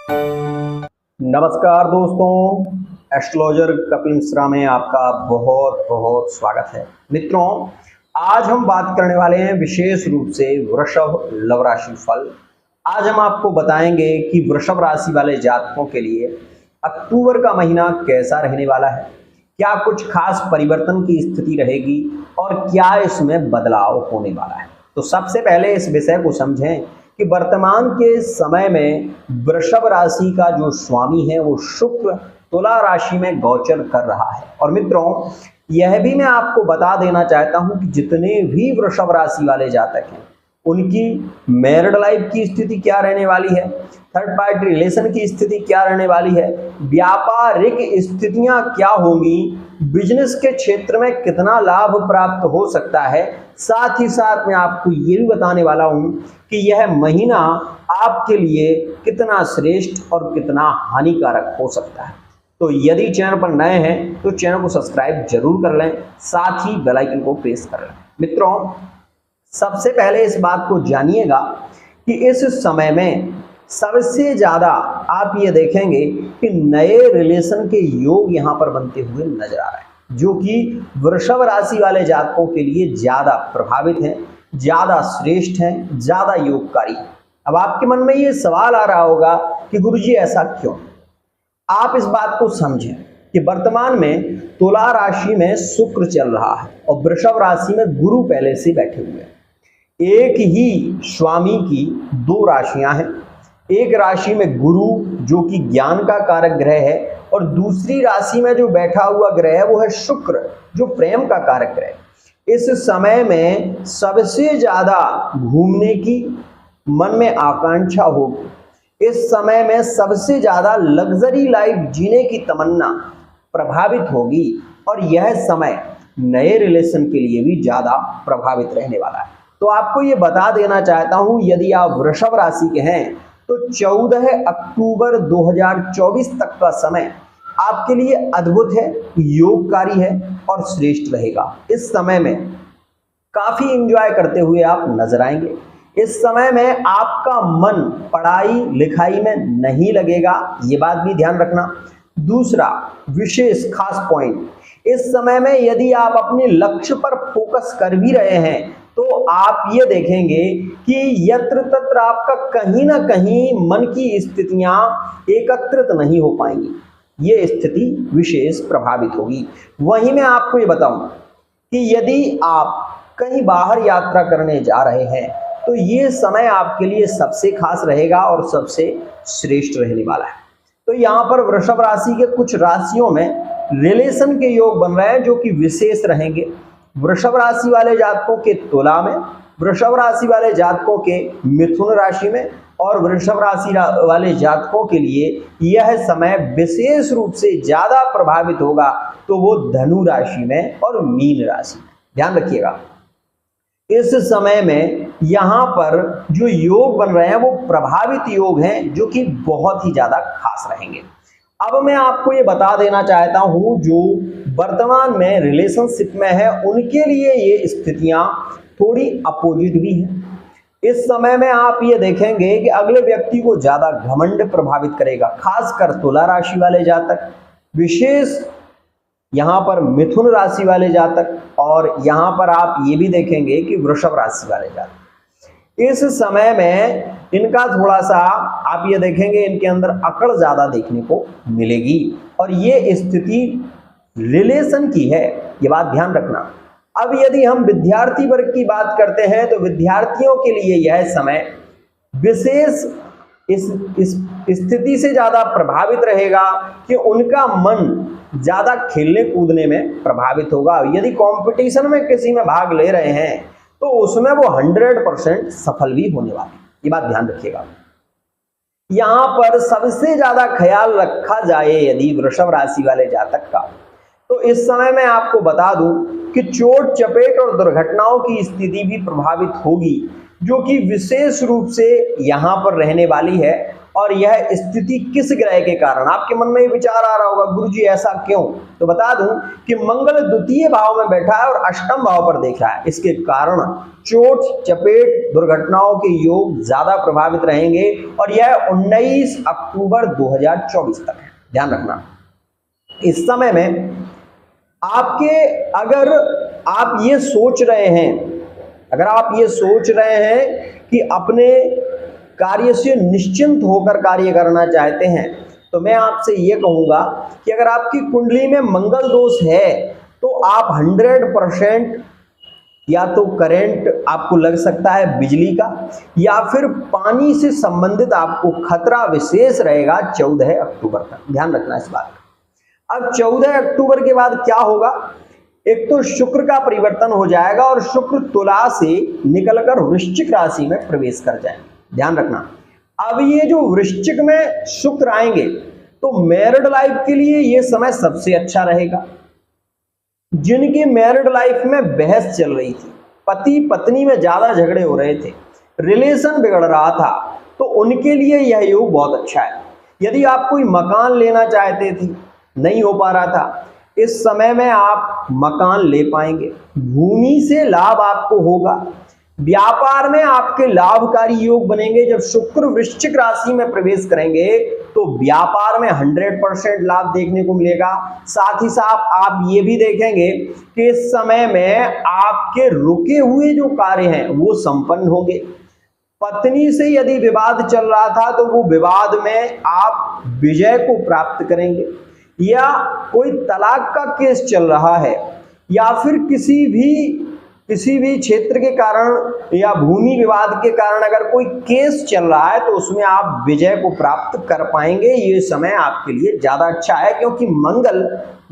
नमस्कार दोस्तों, एस्ट्रोलॉजर कपिल मिश्रा में आपका बहुत बहुत स्वागत है। मित्रों, आज हम बात करने वाले हैं विशेष रूप से वृषभ लव राशि फल। आज हम आपको बताएंगे कि वृषभ राशि वाले जातकों के लिए अक्टूबर का महीना कैसा रहने वाला है, क्या कुछ खास परिवर्तन की स्थिति रहेगी और क्या इसमें बदलाव होने वाला है। तो सबसे पहले इस विषय को समझें कि वर्तमान के समय में वृषभ राशि का जो स्वामी है वो शुक्र तुला राशि में गोचर कर रहा है। और मित्रों, यह भी मैं आपको बता देना चाहता हूं कि जितने भी वृषभ राशि वाले जातक हैं उनकी मैरिड लाइफ की स्थिति क्या रहने वाली है, थर्ड पार्टी रिलेशन की स्थिति क्या रहने वाली है, व्यापारिक स्थितियां क्या होंगी, बिजनेस के क्षेत्र में कितना लाभ प्राप्त हो सकता है। साथ ही साथ मैं आपको ये भी बताने वाला हूं कि यह महीना आपके लिए कितना श्रेष्ठ और कितना हानिकारक हो सकता है। तो यदि चैनल पर नए हैं तो चैनल को सब्सक्राइब जरूर कर लें, साथ ही बेल आइकन को प्रेस कर लें। मित्रों, सबसे पहले इस बात को जानिएगा कि इस समय में सबसे ज्यादा आप ये देखेंगे कि नए रिलेशन के योग यहां पर बनते हुए नजर आ रहे हैं, जो कि वृषभ राशि वाले जातकों के लिए ज्यादा प्रभावित हैं, ज्यादा श्रेष्ठ हैं, ज्यादा योगकारी। अब आपके मन में ये सवाल आ रहा होगा कि गुरुजी ऐसा क्यों। आप इस बात को समझें कि वर्तमान में तुला राशि में शुक्र चल रहा है और वृषभ राशि में गुरु पहले से बैठे हुए हैं। एक ही स्वामी की दो राशियां हैं, एक राशि में गुरु जो कि ज्ञान का कारक ग्रह है और दूसरी राशि में जो बैठा हुआ ग्रह है वो है शुक्र जो प्रेम का कारक ग्रह है। इस समय में सबसे ज्यादा घूमने की मन में आकांक्षा होगी, इस समय में सबसे ज्यादा लग्जरी लाइफ जीने की तमन्ना प्रभावित होगी और यह समय नए रिलेशन के लिए भी ज्यादा प्रभावित रहने वाला है। तो आपको ये बता देना चाहता हूं, यदि आप वृषभ राशि के हैं तो 14 अक्टूबर 2024 तक का समय आपके लिए अद्भुत है, योगकारी है और श्रेष्ठ रहेगा। इस समय में काफी एंजॉय करते हुए आप नजर आएंगे। इस समय में आपका मन पढ़ाई लिखाई में नहीं लगेगा, ये बात भी ध्यान रखना। दूसरा विशेष खास पॉइंट, इस समय में यदि आप अपने लक्ष्य पर फोकस कर भी रहे हैं तो आप ये देखेंगे कि यत्र तत्र आपका कहीं ना कहीं मन की स्थितियां एकत्रित नहीं हो पाएंगी, ये स्थिति विशेष प्रभावित होगी। वहीं मैं आपको ये बताऊं कि यदि आप कहीं बाहर यात्रा करने जा रहे हैं तो ये समय आपके लिए सबसे खास रहेगा और सबसे श्रेष्ठ रहने वाला है। तो यहाँ पर वृषभ राशि के कुछ राशियों में रिलेशन के योग बन रहे हैं जो कि विशेष रहेंगे। वृषभ राशि वाले जातकों के तुला में, वृषभ राशि वाले जातकों के मिथुन राशि में और वृषभ राशि वाले जातकों के लिए यह समय विशेष रूप से ज्यादा प्रभावित होगा तो वो धनु राशि में और मीन राशि में। ध्यान रखिएगा, इस समय में यहाँ पर जो योग बन रहे हैं वो प्रभावित योग हैं जो कि बहुत ही ज्यादा खास रहेंगे। अब मैं आपको ये बता देना चाहता हूं, जो वर्तमान में रिलेशनशिप में है उनके लिए ये स्थितियां थोड़ी अपोजिट भी हैं। इस समय में आप ये देखेंगे कि अगले व्यक्ति को ज्यादा घमंड प्रभावित करेगा, खासकर तुला राशि वाले जातक, विशेष यहाँ पर मिथुन राशि वाले जातक, और यहाँ पर आप ये भी देखेंगे कि वृषभ राशि वाले जातक। इस समय में इनका थोड़ा सा आप ये देखेंगे इनके अंदर अकड़ ज्यादा देखने को मिलेगी और ये स्थिति रिलेशन की है, ये बात ध्यान रखना। अब यदि हम विद्यार्थी वर्ग की बात करते हैं तो विद्यार्थियों के लिए यह समय विशेष इस स्थिति से ज्यादा प्रभावित रहेगा कि उनका मन ज्यादा खेलने कूदने में प्रभावित होगा। यदि कंपटीशन में किसी में भाग ले रहे हैं तो उसमें वो 100% सफल भी होने वाले, ये बात ध्यान रखिएगा। यहां पर सबसे ज्यादा ख्याल रखा जाए यदि वृषभ राशि वाले जातक का, तो इस समय मैं आपको बता दूं कि चोट चपेट और दुर्घटनाओं की स्थिति भी प्रभावित होगी जो कि विशेष रूप से यहां पर रहने वाली है और यह स्थिति किस ग्रह के कारण? आपके मन में ये विचार आ रहा होगा, गुरुजी ऐसा क्यों? तो बता दूं कि मंगल द्वितीय भाव में बैठा है और अष्टम भाव पर देख रहा है। इसके कारण चोट चपेट दुर्घटनाओं के योग ज्यादा प्रभावित रहेंगे और यह 19 अक्टूबर 2024 तक है। ध्यान रखना, इस समय में आपके अगर आप ये सोच रहे हैं कि अपने कार्य से निश्चिंत होकर कार्य करना चाहते हैं, तो मैं आपसे ये कहूंगा कि अगर आपकी कुंडली में मंगल दोष है तो आप 100% या तो करंट आपको लग सकता है बिजली का, या फिर पानी से संबंधित आपको खतरा विशेष रहेगा 14 अक्टूबर तक। ध्यान रखना इस बात का। अब 14 अक्टूबर के बाद क्या होगा? एक तो शुक्र का परिवर्तन हो जाएगा और शुक्र तुला से निकलकर वृश्चिक राशि में प्रवेश कर जाएंगे। ध्यान रखना, अब ये जो वृश्चिक में शुक्र आएंगे तो मैरिड लाइफ के लिए ये समय सबसे अच्छा रहेगा। जिनकी मैरिड लाइफ में बहस चल रही थी, पति पत्नी में ज्यादा झगड़े हो रहे थे, रिलेशन बिगड़ रहा था, तो उनके लिए यह योग बहुत अच्छा है। यदि आप कोई मकान लेना चाहते थे, नहीं हो पा रहा था, इस समय में आप मकान ले पाएंगे। भूमि से लाभ आपको होगा। व्यापार में आपके लाभकारी योग बनेंगे। जब शुक्र वृश्चिक राशि में प्रवेश करेंगे तो व्यापार में 100% लाभ देखने को मिलेगा। साथ ही साथ आप ये भी देखेंगे कि इस समय में आपके रुके हुए जो कार्य हैं वो संपन्न होंगे। पत्नी से यदि विवाद चल रहा था तो वो विवाद में आप विजय को प्राप्त करेंगे, या कोई तलाक का केस चल रहा है, या फिर किसी भी क्षेत्र के कारण या भूमि विवाद के कारण अगर कोई केस चल रहा है तो उसमें आप विजय को प्राप्त कर पाएंगे। ये समय आपके लिए ज्यादा अच्छा है क्योंकि मंगल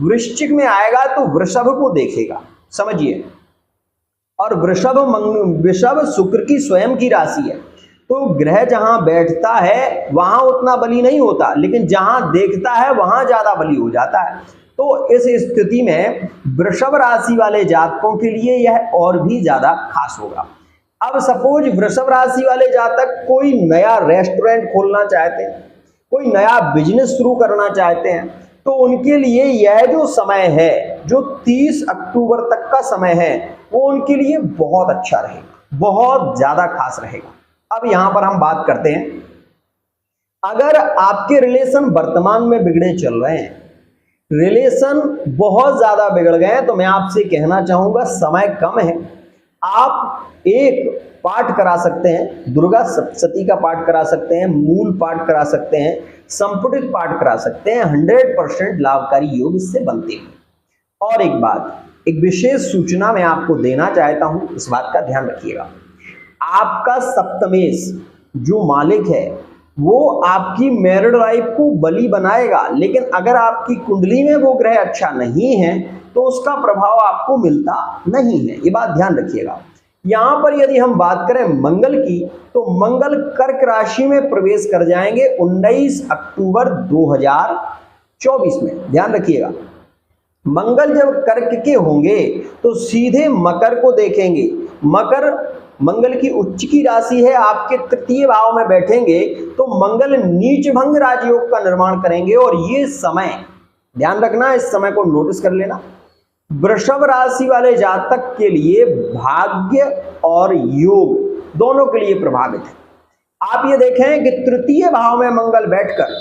वृश्चिक में आएगा तो वृषभ को देखेगा, समझिए। और वृषभ शुक्र की स्वयं की राशि है, तो ग्रह जहां बैठता है वहां उतना बली नहीं होता, लेकिन जहां देखता है वहां ज्यादा बली हो जाता है। तो इस स्थिति में वृषभ राशि वाले जातकों के लिए यह और भी ज्यादा खास होगा। अब सपोज वृषभ राशि वाले जातक कोई नया रेस्टोरेंट खोलना चाहते हैं, कोई नया बिजनेस शुरू करना चाहते हैं, तो उनके लिए यह जो समय है, जो 30 अक्टूबर तक का समय है, वो उनके लिए बहुत अच्छा रहेगा, बहुत ज्यादा खास रहेगा। अब यहां पर हम बात करते हैं, अगर आपके रिलेशन वर्तमान में बिगड़े चल रहे हैं, रिलेशन बहुत ज्यादा बिगड़ गए हैं, तो मैं आपसे कहना चाहूंगा समय कम है। आप एक पाठ करा सकते हैं, दुर्गा सप्तशती का पाठ करा सकते हैं, मूल पाठ करा सकते हैं, संपुटित पाठ करा सकते हैं। 100% लाभकारी योग इससे बनते हैं। और एक बात, एक विशेष सूचना मैं आपको देना चाहता हूं, इस बात का ध्यान रखिएगा। आपका सप्तमेश जो मालिक है वो आपकी मैरिड लाइफ को बली बनाएगा, लेकिन अगर आपकी कुंडली में वो ग्रह अच्छा नहीं है तो उसका प्रभाव आपको मिलता नहीं है। ये बात ध्यान रखिएगा। यहां पर यदि हम बात करें मंगल की, तो मंगल कर्क राशि में प्रवेश कर जाएंगे 19 अक्टूबर 2024 में। ध्यान रखिएगा, मंगल जब कर्क के होंगे तो सीधे मकर को देखेंगे। मकर मंगल की उच्च की राशि है, आपके तृतीय भाव में बैठेंगे तो मंगल नीच भंग राजयोग का निर्माण करेंगे। और ये समय ध्यान रखना, इस समय को नोटिस कर लेना, वृषभ राशि वाले जातक के लिए भाग्य और योग दोनों के लिए प्रभावित है। आप ये देखें कि तृतीय भाव में मंगल बैठकर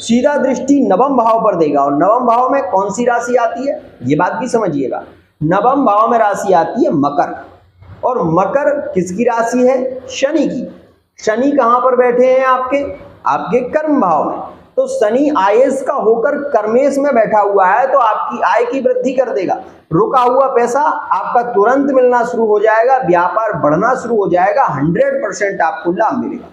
सीधा दृष्टि नवम भाव पर देगा, और नवम भाव में कौन सी राशि आती है, ये बात भी समझिएगा। नवम भाव में राशि आती है मकर, और मकर किसकी राशि है, शनि की। शनि कहां पर बैठे हैं, आपके कर्म भाव में। तो शनि आयस का होकर कर्मेश में बैठा हुआ है, तो आपकी आय की वृद्धि कर देगा। रुका हुआ पैसा आपका तुरंत मिलना शुरू हो जाएगा, व्यापार बढ़ना शुरू हो जाएगा, 100% आपको लाभ मिलेगा।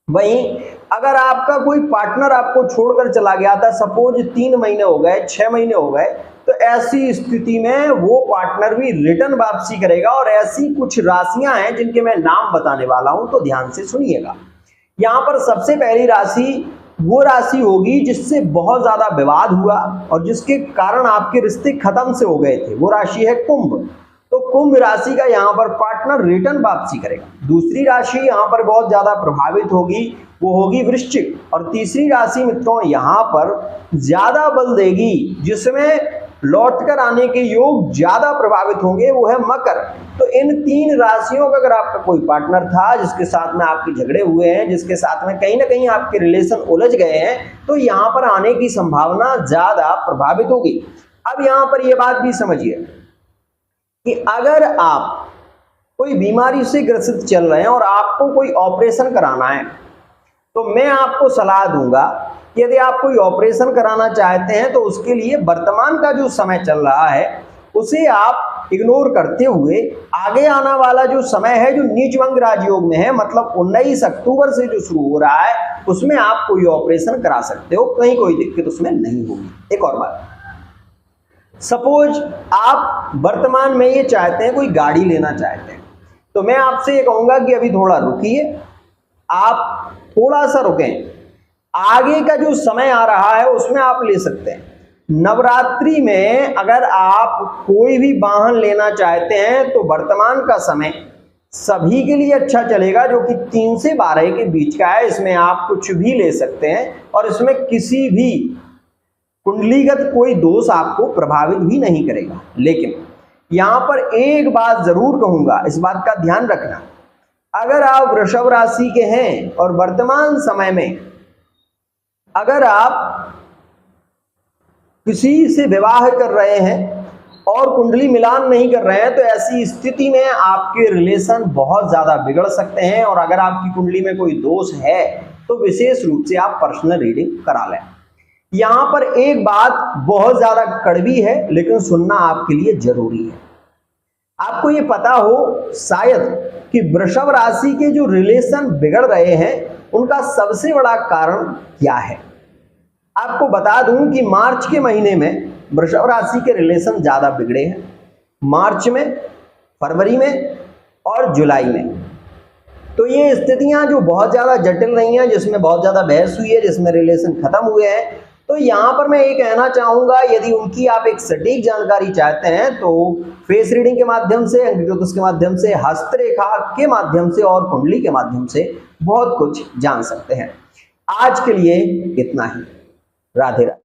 वहीं अगर आपका कोई पार्टनर आपको छोड़कर चला गया था, सपोज 3 महीने हो गए, 6 महीने हो गए, तो ऐसी स्थिति में वो पार्टनर भी रिटर्न वापसी करेगा। और ऐसी कुछ राशियां हैं जिनके मैं नाम बताने वाला हूं, तो ध्यान से सुनिएगा। यहां पर सबसे पहली राशि वो राशि होगी जिससे बहुत ज्यादा विवाद हुआ और जिसके कारण आपके रिश्ते खत्म से हो गए थे, वो राशि है कुंभ। तो कुंभ राशि का यहाँ पर पार्टनर रिटर्न वापसी करेगा। दूसरी राशि यहाँ पर बहुत ज्यादा प्रभावित होगी, वो होगी वृश्चिक। और तीसरी राशि मित्रों यहाँ पर ज्यादा बल देगी, जिसमें लौटकर आने के योग ज्यादा प्रभावित होंगे, वो है मकर। तो इन 3 राशियों का अगर आपका कोई पार्टनर था जिसके साथ में आपके झगड़े हुए हैं, जिसके साथ में कहीं ना कहीं आपके रिलेशन उलझ गए हैं, तो यहाँ पर आने की संभावना ज्यादा प्रभावित होगी। अब यहाँ पर यह बात भी समझिए कि अगर आप कोई बीमारी से ग्रसित चल रहे हैं और आपको कोई ऑपरेशन कराना है, तो मैं आपको सलाह दूंगा कि यदि आप कोई ऑपरेशन कराना चाहते हैं तो उसके लिए वर्तमान का जो समय चल रहा है उसे आप इग्नोर करते हुए आगे आना वाला जो समय है, जो नीचभंग राजयोग में है, मतलब 19 अक्टूबर से जो शुरू हो रहा है, उसमें आप कोई ऑपरेशन करा सकते हो, कहीं कोई दिक्कत उसमें नहीं होगी। एक और बात, सपोज आप वर्तमान में ये चाहते हैं, कोई गाड़ी लेना चाहते हैं, तो मैं आपसे ये कहूंगा कि अभी थोड़ा रुकिए, आप थोड़ा सा रुकें, आगे का जो समय आ रहा है उसमें आप ले सकते हैं। नवरात्रि में अगर आप कोई भी वाहन लेना चाहते हैं तो वर्तमान का समय सभी के लिए अच्छा चलेगा, जो कि 3 से 12 के बीच का है। इसमें आप कुछ भी ले सकते हैं और इसमें किसी भी कुंडलीगत कोई दोष आपको प्रभावित भी नहीं करेगा। लेकिन यहां पर एक बात जरूर कहूंगा, इस बात का ध्यान रखना, अगर आप वृषभ राशि के हैं और वर्तमान समय में अगर आप किसी से विवाह कर रहे हैं और कुंडली मिलान नहीं कर रहे हैं, तो ऐसी स्थिति में आपके रिलेशन बहुत ज्यादा बिगड़ सकते हैं। और अगर आपकी कुंडली में कोई दोष है तो विशेष रूप से आप पर्सनल रीडिंग करा लें। यहां पर एक बात बहुत ज्यादा कड़वी है, लेकिन सुनना आपके लिए जरूरी है। आपको ये पता हो शायद कि वृषभ राशि के जो रिलेशन बिगड़ रहे हैं उनका सबसे बड़ा कारण क्या है। आपको बता दूं कि मार्च के महीने में वृषभ राशि के रिलेशन ज्यादा बिगड़े हैं, मार्च में, फरवरी में और जुलाई में। तो ये स्थितियां जो बहुत ज्यादा जटिल रही हैं, जिसमें बहुत ज्यादा बहस हुई है, जिसमें रिलेशन खत्म हुए हैं, तो यहां पर मैं ये कहना चाहूंगा, यदि उनकी आप एक सटीक जानकारी चाहते हैं तो फेस रीडिंग के माध्यम से, अंक ज्योतिष के माध्यम से, हस्तरेखा के माध्यम से और कुंडली के माध्यम से बहुत कुछ जान सकते हैं। आज के लिए इतना ही। राधे राधे।